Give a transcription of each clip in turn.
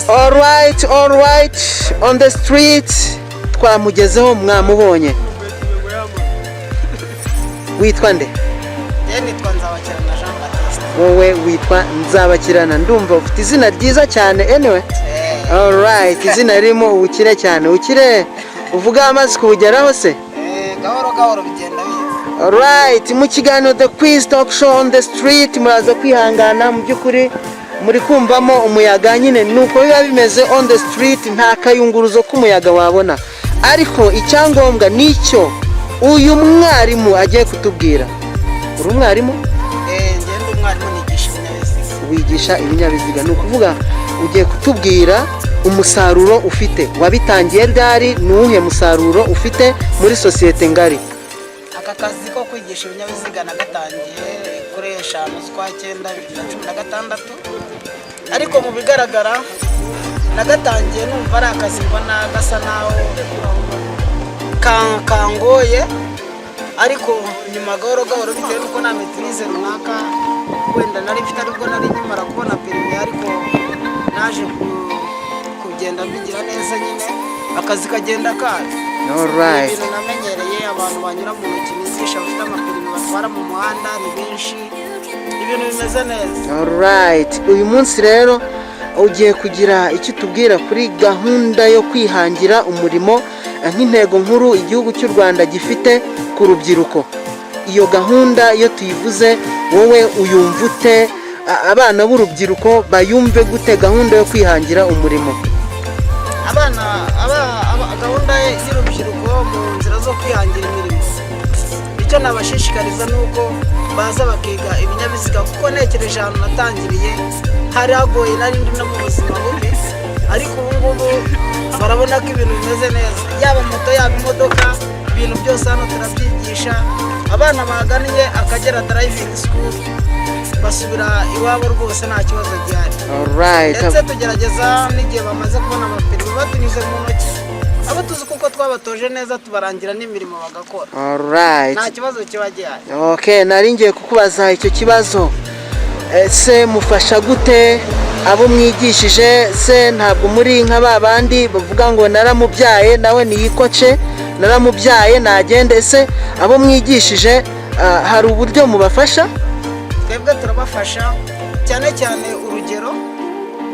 All right, on the street twamugezeho mwamubonye. Witwa nde? Nitwa Nzabakirana Jean Baptiste. Wowe witwa Nzabakirana, ndumva ufite izina ryiza cyane. Anyway, all right, izina ririmo ubukire cyane. Ukire uvuga amazi kubugeraho se? Gahoro gahoro bigenda biza. All right, mu kiganiro The Quiz Talk Show on the street muraza kwihangana, mu byukuri muri kumvamo umuyaga nyine nuko biba bimeze on the street, nta kayunguruzo k'umuyaga wabona, ariko icyangombwa nicyo uyu mwarimu agiye kutubwira. Uri umwarimu? Ngende umwarimu nigisha ibinyabiziga. Wigisha ibinyabiziga, ni ukuvuga ugiye kutubwira umusaruro ufite, wabitangiye ryari, nuhe musaruro ufite muri sosiyete ngari? Aka kazi ko kwigisha ibinyabiziga nagatangiye kuri 5/9/2016, ariko mu bigaragara nagatangiye numva ari akazi mbona gasa naho kangoye, ariko nyuma gahoro gahoro bitewe nuko na maîtrise runaka wenda nari mfite, ariko nari nyimara kubona permis, ariko naje kugenda bigira neza nyine akazi kagenda kaje. All right, ibintu namenyereye, abantu banyura mu ntoki bigisha bafite amapermis batwara mu muhanda ni benshi, ibintu bimeze neza. All right, uyu munsi rero ugiye kugira icyo tubwira kuri gahunda yo kwihangira umurimo nk'intego nkuru igihugu cy'u Rwanda gifite ku rubyiruko. Iyo gahunda iyo tuyivuze wowe uyumva ute? Abana b'urubyiruko bayumve gute gahunda yo kwihangira umurimo? Gahunda y'urubyiruko mu nzira zo kwihangira imirimo, icyo nabashishikariza nuko baza bakiga ibinyabiziga, kuko nekereje ahantu natangiriye hari hagoye, nari ndi no mu buzima bubi, ariko ubu ngubu barabona ko ibintu bimeze neza, yaba moto yaba imodoka, ibintu byose hano turabyigisha. Abana bagannye Akagera Driving School basubira iwabo rwose nta kibazo gihari. Ndetse tugerageza n'igihe bamaze kubona amapermis batunyuze mu ntoki, abo tuzi kuko twabatoje neza tubarangira n'imirimo bagakora. Nta kibazo kiba gihari. Okay, nari ngiye kukubaza icyo kibazo. Ese mufasha gute abo mwigishije? Se ntabwo muri nka babandi bavuga ngo naramubyaye nawe niyikoce, naramubyaye nagende? Ese abo mwigishije hari uburyo mubafasha? Twebwe turabafasha cyane cyane, urugero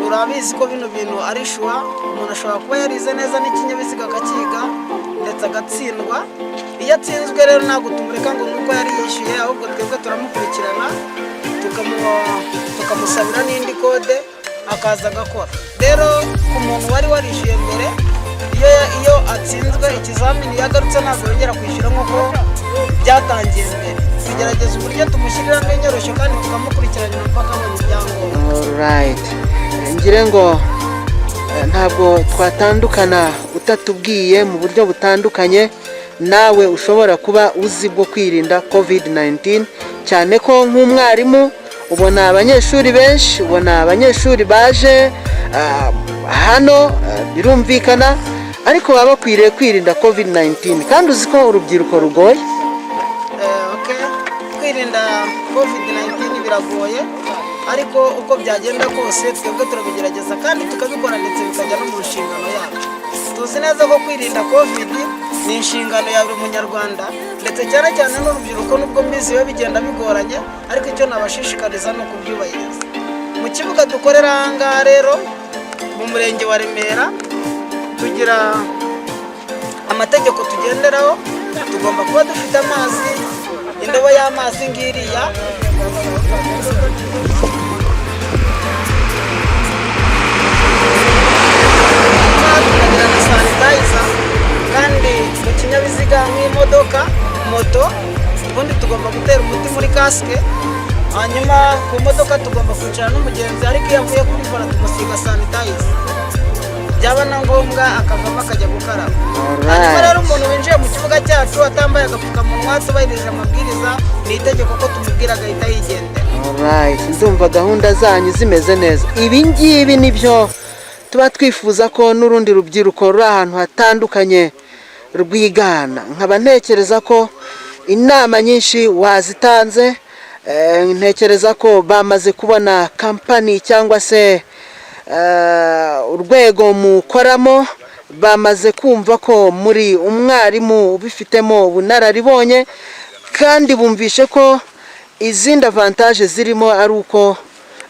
urabizi ko bino bintu ari shuwa, umuntu ashobora kuba yarize neza n'ikinyabiziga akakiga ndetse agatsindwa. Iyo atsinzwe rero ntabwo tumureka ngo nuko yari yishyuye, ahubwo twebwe turamukurikirana tukamusabira n'indi kode akaza agakora. Rero ku muntu wari warishyuye mbere, iyo atsinzwe ikizamini yagarutse ntabwo yongera kwishyura nk'uko byatangiye mbere. Tugerageza uburyo tumushyiriraho inyoroshyo kandi tukamukurikiranira mpaka abonye ibyangombwa. All right, ngire ngo ntabwo twatandukana utatubwiye mu buryo butandukanye nawe ushobora kuba uzi bwo kwirinda COVID-19, cyane ko nk'umwarimu ubona abanyeshuri benshi, ubona abanyeshuri baje hano birumvikana, ariko baba bakwiriye kwirinda COVID-19 kandi uzi ko urubyiruko rugoye. Kwirinda COVID-19 biragoye, ariko uko byagenda kose twebwe turabigerageza kandi tukabikora ndetse bikajya no mu nshingano yacu. Tuzi neza ko kwirinda COVID ni inshingano ya buri munyarwanda, ndetse cyane cyane n'urubyiruko, nubwo mbizi biba bigenda bigoranye, ariko icyo nabashishikariza no kubyubahiriza. Mu kibuga dukorera aha ngaha rero mu murenge wa Remera tugira amategeko tugenderaho. Tugomba kuba dufite amazi, indobo y'amazi ngiriya, tukagira na sanitizer, kandi mu kinyabiziga nk'imodoka, moto, ubundi tugomba gutera umuti muri kasike, hanyuma ku modoka tugomba kwicara n'umugenzi, ariko iyo avuye kuri vola tumusiga sanitizer, byaba na ngombwa akavamo akajya gukaraba. Hanyuma rero umuntu winjiye mu kibuga cyacu atambaye agapfukamunwa tubahirije amabwiriza, ni itegeko ko tumubwira agahita yigendera. All right, ndumva gahunda zanyu zimeze neza. Ibi ngibi nibyo tuba twifuza ko n'urundi rubyiruko ruri ahantu hatandukanye rwigana. Nkaba ntekereza ko inama nyinshi wazitanze, ntekereza ko bamaze kubona kampani cyangwa se urwego mukoramo bamaze kumva ko muri umwarimu ubifitemo ubunararibonye, kandi bumvishe ko izindi avantage zirimo ari uko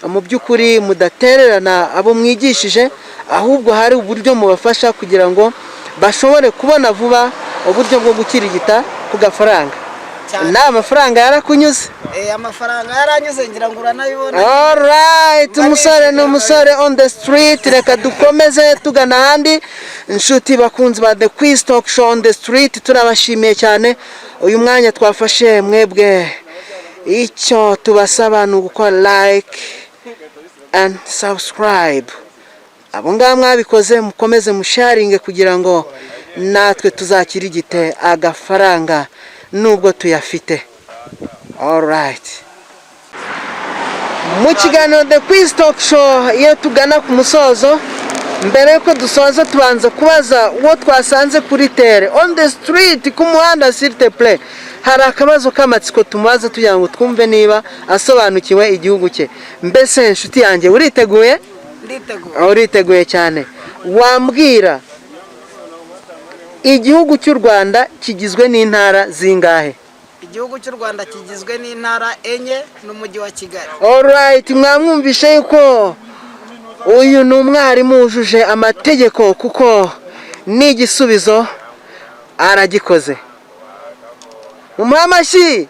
mu by'ukuri mudatererana abo mwigishije, ahubwo hari uburyo mubafasha kugira ngo bashobore kubona vuba uburyo bwo gukirigita ku gafaranga. Na amafaranga yarakunyuze? Amafaranga yaranyuze ngira ngo uranabibona. Alright, umusore n'umusore on the street. Reka dukomeze tugana ahandi. Inshuti bakunzi ba The Quiz Talk Show on the street, turabashimiye cyane. Uyu mwanya twafashe mwebwe, icyo tubasaba ni gukora like and subscribe. Abo ngabo mwabikoze mukomeze musharinge kugira ngo natwe tuzakirigite agafaranga nubwo tuyafite. Alright, mu kiganiro The Quiz Talk Show iyo tugana ku musozo, mbere yuko dusoza tubanza kubaza uwo twasanze kuri tere on the street ku muhanda s'il te plaît, hari akabazo k'amatsiko tumubaza tugira ngo twumve niba asobanukiwe igihugu cye. Mbese inshuti yanjye uriteguye? Nditeguye. Uriteguye cyane. Wambwira igihugu cy'u Rwanda kigizwe n'intara zingahe? Igihugu cy'u Rwanda kigizwe n'intara enye n'umujyi wa Kigali. Alright, mwamwumvishe yuko uyu ni umwarimu wujuje amategeko kuko n'igisubizo aragikoze. Mumuhe amashyi.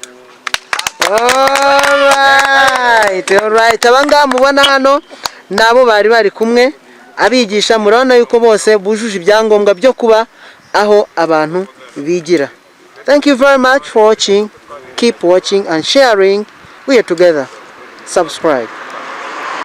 Alright, abangaba mubona hano nabo bari kumwe abigisha, murabona yuko bose bujuje ibyangombwa byo kuba aho abantu bigira. Thank you very much for watching. Keep watching and sharing. We are together. Subscribe.